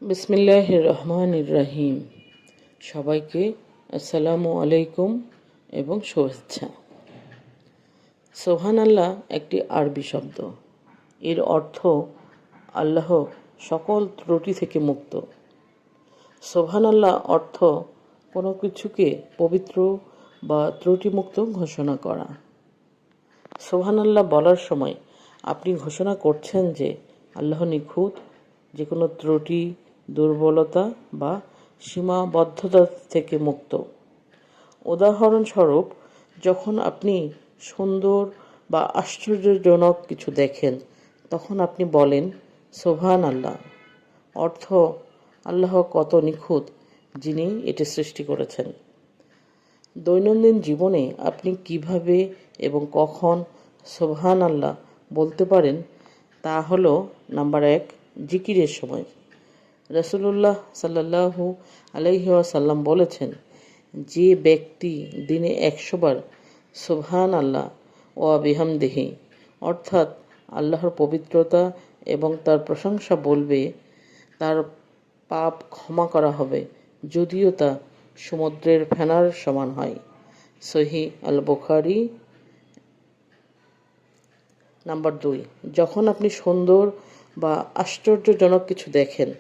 বিসমিল্লাহির রহমানির রহিম। সবাইকে আসসালামু আলাইকুম এবং শুভেচ্ছা। সুবহানাল্লাহ একটি আরবি শব্দ। এর অর্থ আল্লাহ সকল ত্রুটি থেকে মুক্ত। সুবহানাল্লাহ অর্থ কোনো কিছুকে পবিত্র বা ত্রুটিমুক্ত ঘোষণা করা। সুবহানাল্লাহ বলার সময় আপনি ঘোষণা করছেন যে আল্লাহ নিখুঁত, যে কোনো ত্রুটি, দুর্বলতা বা সীমাবদ্ধতা থেকে মুক্ত। উদাহরণস্বরূপ, যখন আপনি সুন্দর বা আশ্চর্যজনক কিছু দেখেন, তখন আপনি বলেন সুবহান আল্লাহ। অর্থ আল্লাহ কত নিখুঁত, যিনি এটি সৃষ্টি করেছেন। দৈনন্দিন জীবনে আপনি কিভাবে এবং কখন সুবহান আল্লাহ বলতে পারেন তা হলো: নাম্বার 1, জিকিরের সময়। রাসূলুল্লাহ সাল্লাল্লাহু আলাইহি ওয়াসাল্লাম বলেছেন, যে ব্যক্তি দিনে 100 বার সুবহান আল্লাহ ওয়া বিহামদিহি অর্থাৎ আল্লাহর পবিত্রতা এবং তার প্রশংসা বলবে, তার পাপ ক্ষমা করা হবে, যদিও তা সমুদ্রের ফেনার সমান হয়। সহিহ আল বুখারী। নাম্বার 2, যখন আপনি সুন্দর বা আশ্চর্যজনক কিছু দেখেন,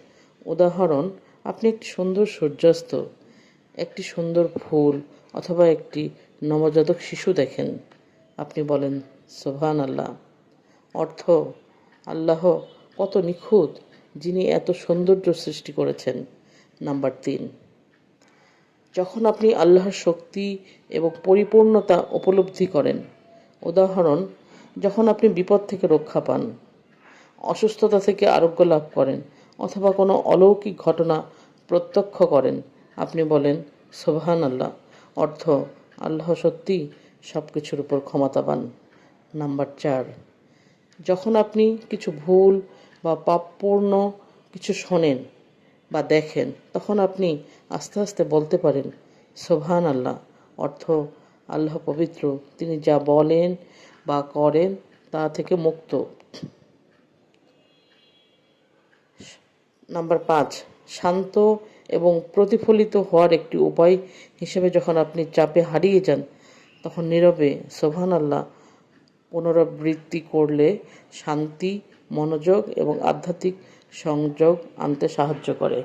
উদাহরণ, আপনি একটি সুন্দর সূর্যাস্ত, একটি সুন্দর ফুল অথবা একটি নবজাতক শিশু দেখেন, আপনি বলেন সুবহান আল্লাহ। অর্থ আল্লাহ কত নিখুঁত, যিনি এত সৌন্দর্য সৃষ্টি করেছেন। নাম্বার 3, যখন আপনি আল্লাহর শক্তি এবং পরিপূর্ণতা উপলব্ধি করেন, উদাহরণ, যখন আপনি বিপদ থেকে রক্ষা পান, অসুস্থতা থেকে আরোগ্য লাভ করেন অথবা কোনো অলৌকিক ঘটনা প্রত্যক্ষ করেন, আপনি বলেন সুবহান আল্লাহ। অর্থ আল্লাহ সত্যি সব কিছুর উপর ক্ষমতাবান। নাম্বার 4, যখন আপনি কিছু ভুল বা পাপপূর্ণ কিছু শোনেন বা দেখেন, তখন আপনি আস্তে আস্তে বলতে পারেন সুবহান আল্লাহ। অর্থ আল্লাহ পবিত্র, তিনি যা বলেন বা করেন তা থেকে মুক্ত। নাম্বার 5, শান্ত এবং প্রতিফলিত হওয়ার একটি উপায় হিসেবে যখন আপনি চাপে হারিয়ে যান, তখন নীরবে সুবহান আল্লাহ পুনরাবৃত্তি করলে শান্তি, মনোযোগ এবং আধ্যাত্মিক সংযোগ আনতে সাহায্য করে।